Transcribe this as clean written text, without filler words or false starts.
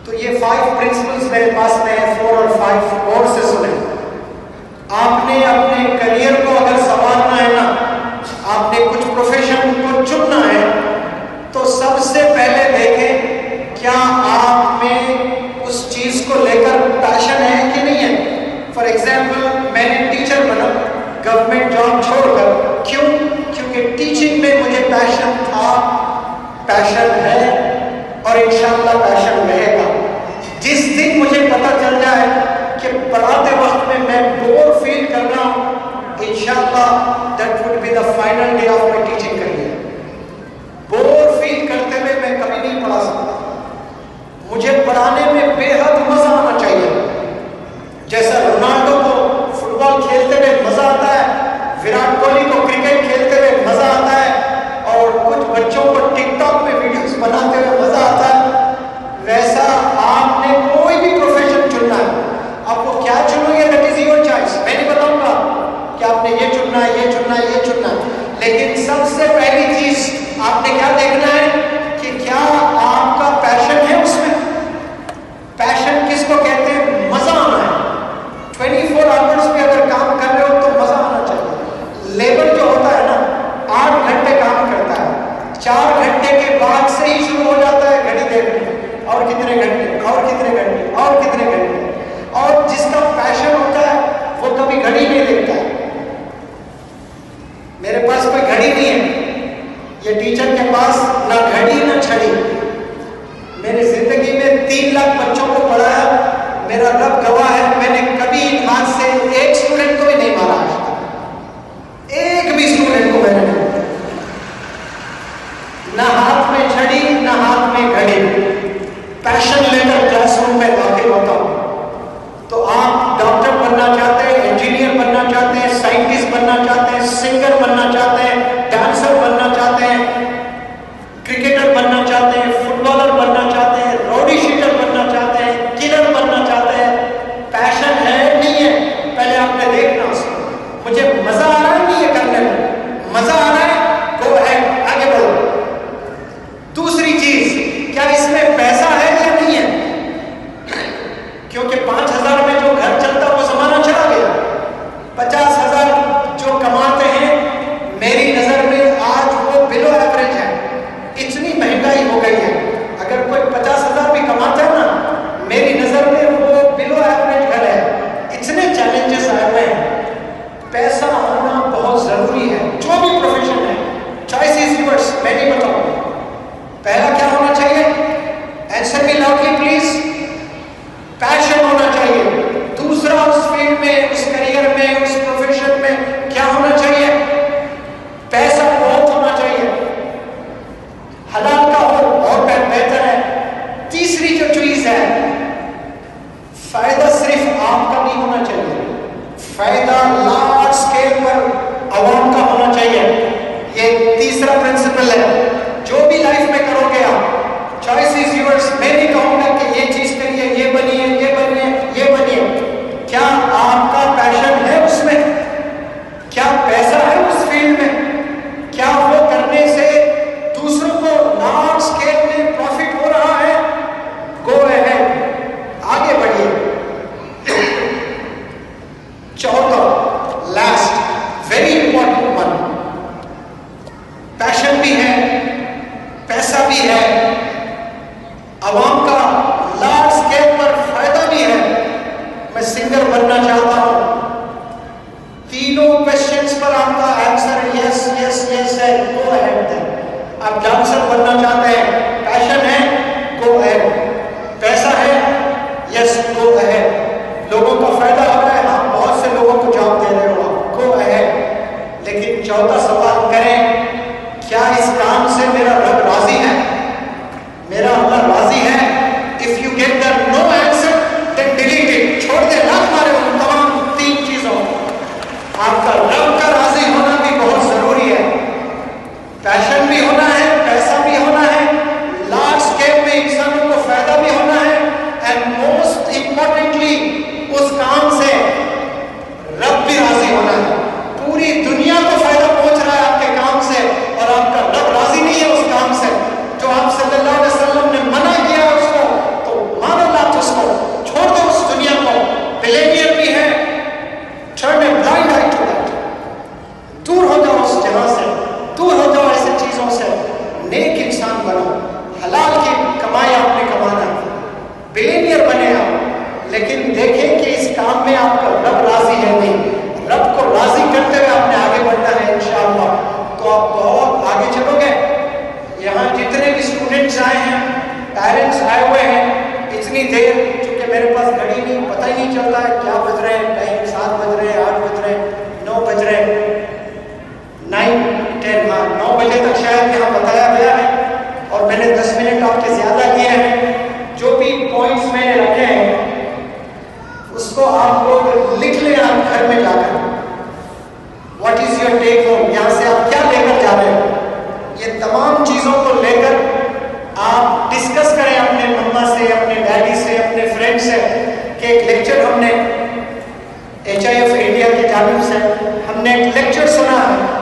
تو یہ 5 پرنسپلز میرے پاس میں 4 اور 5 اور سے سنیں. آپ نے اپنے کریئر کو اگر سنوارنا ہے نا, آپ نے کچھ پروفیشن کو چننا ہے, تو سب سے پہلے دیکھیں کیا آپ میں اس چیز کو لے کر پیشن ہے کہ نہیں ہے. فار ایگزامپل میں نے ٹیچر بنا گورنمنٹ جاب چھوڑ کر. کیوں؟ کیونکہ ٹیچنگ میں مجھے پیشن تھا, پیشن ہے, اور انشاءاللہ پیشن رہے گا. جس دن مجھے پتہ چل جائے کہ پڑھاتے وقت میں بور فیل کر رہا ہوں, انشاءاللہ that would be the final day of my teaching career. Bore feel کرتے ہوئے میں کبھی نہیں پڑھا سکتا. مجھے پڑھانے میں بے حد مزہ آنا چاہیے. جیسا رونالڈو کو فٹ بال کھیلتے ہوئے مزہ آتا ہے, وراٹ کوہلی کو کرکٹ کھیلتے ہوئے مزہ آتا ہے, اور کچھ بچوں کو ٹک ٹاک میں ویڈیوز بناتے ہوئے مزہ آتا ہے, ویسا آپ نے کوئی بھی پروفیشن چننا ہے. آپ کو کیا چنو گے دیٹ از یور چوائس. میں نہیں بتاؤں گا کہ آپ نے یہ چننا ہے, یہ چننا ہے, یہ چننا ہے. لیکن سب سے پہلی چیز آپ نے کیا دیکھنا ہے کہ کیا آپ کا پیشن ہے اس میں. پیشن کس کو کہتے ہیں؟ مزہ آنا ہے. 24 آورس میں اگر کام کر رہے ہو تو مزہ آنا چاہیے. لیبر جو ہوتا ہے نا 8 گھنٹے کام کرتا ہے, 4 گھنٹے کے بعد سے ہی شروع ہو جاتا ہے گھڑی دیکھنے, اور کتنے گھنٹے, اور کتنے گھنٹے, اور کتنے گھنٹے. اور جس کا پیشن ہوتا ہے وہ کبھی گھڑی نہیں دیکھتا ہے. میرے پاس کوئی گھڑی نہیں ہے, یہ ٹیچر کے پاس نہ گھڑی نہ چھڑی. میں نے زندگی میں 3 لاکھ بچوں کو پڑھایا, میرا رب گواہ ہے, میں نے کبھی ہاتھ سے ایک اسٹوڈنٹ کو بھی نہیں مارا. آج تک ایک بھی اسٹوڈنٹ کو میں نے نہیں, نہ ہاتھ میں چھڑی نہ ہاتھ میں گھڑی. پیشن لے کر کلاس روم میں داخل ہوتا ہوں. تو آپ ڈاکٹر بننا چاہتے ہیں, انجینئر بننا چاہتے ہیں, سائنٹسٹ بننا چاہتے ہیں, سنگر بننا چاہتے ہیں, ڈانسر بننا چاہتے ہیں, کرکٹر بننا چاہتے ہیں, فٹ بالر بننا چاہتے ہیں, روڈی شیٹر بننا چاہتے ہیں, کلر بننا چاہتے ہیں. پیشن ہے نہیں ہے, پہلے آپ نے دیکھنا اس کو. مجھے مزہ آ رہا ہے نہیں یہ کرنے میں, مزہ آ رہا ہے, گو اہیڈ, آگے بڑھو. دوسری چیز, کیا اس میں پیسہ ہے یا نہیں ہے؟ کیونکہ 5,000 میں جو گھر چلتا وہ زمانہ چلا گیا. 50,000 جو کماتے ہیں میری نظر میں آج وہ بلو ایوریج ہے. اتنی مہنگائی ہو گئی ہے, اگر کوئی 50,000 بھی کماتا ہے نا, میری نظر میں وہ بلو ایوریج گھر ہے. اتنے چیلنجز آئے ہوئے ہیں. پیسہ ہونا بہت ضروری ہے, جو بھی پروفیشن ہے. چوائس از یورس, میں نہیں بتاؤں. پہلا کیا ہونا چاہیے؟ Answer me loudly please. Passion ہونا چاہیے. دوسرا, اس فیلڈ میں, اس کریئر میں, اس پروفیشن میں کیا ہونا چاہیے؟ پیسہ بہت ہونا چاہیے, حلال کا ہو اور بہتر ہے. تیسری جو چیز ہے, فائدہ صرف آپ کا نہیں ہونا چاہیے, فائدہ لارج اسکیل پر عوام کا ہونا چاہیے. یہ تیسرا پرنسپل ہے. جو بھی لائف میں کرو گے آپ, چوائس از یورس. میں نہیں کہوں گا کہ یہ چیز کریے, یہ بنیے, یہ بنیے, یہ بنیے. کیا آپ کا پیشن ہے اس میں؟ کیا پیسہ ہے اس فیلڈ میں؟ کیا وہ کرنے سے دوسروں کو لارج اسکیل میں پروفٹ ہو رہا ہے؟ گو اہیڈ, آگے بڑھیے. چوتھا, لاسٹ, ویری امپورٹنٹ ون, پیشن بھی ہے, پیسہ بھی ہے, عوام کا لارج اسکیل پر فائدہ بھی ہے. میں سنگر بننا چاہتا ہوں. تینوں کوشچنس پر آپ کا آنسر یس یس یس ہے, گو اہیڈ. آپ ڈانسر بننا چاہتے ہیں, پیشن ہے, گو اہیڈ. پیسہ ہے, یس, گو اہیڈ. لوگوں کا فائدہ ہو رہا ہے, آپ بہت سے لوگوں کو جاب دے رہے ہو, گو اہیڈ. لیکن چوتھا سوال کریں, کیا اس کام سے میرا رب راضی ہے, میرا اللہ راضی ہے؟ If you get the no answer, then delete it. چھوڑ دے, نہ تمہارے ان تمام دیکھیں کہ اس کام میں آپ کا رب راضی ہے نہیں. رب کو راضی کرتے ہوئے آپ نے آگے بڑھنا ہے انشاءاللہ. تو آپ بہت آگے چلو گے. یہاں جتنے بھی اسٹوڈنٹس آئے ہیں, پیرنٹس آئے ہوئے ہیں, اتنی دیر چونکہ میرے پاس گھڑی نہیں, پتہ ہی نہیں چلتا ہے کیا بج رہے ہیں ٹائم. 7 بج رہے ہیں, 8 بج رہے ہیں, 9 بج رہے ہیں, 9 10, ہاں 9 بجے تک شاید یہاں بتایا گیا ہے. اور میں نے 10 منٹ آپ کے زیادہ لیے ہیں. جو بھی پوائنٹس میں نے رکھے ہیں اس کو آپ لوگ لکھ لیں آپ گھر میں جا کر. What is your take home, یہاں سے آپ کیا لے کر جا رہے ہو. یہ تمام چیزوں کو لے کر آپ ڈسکس کریں اپنے مما سے, اپنے ڈیڈی سے, اپنے فرینڈ سے کہ ایک لیکچر ہم نے HIF انڈیا کی جانب سے ہم نے ایک لیکچر سنا ہے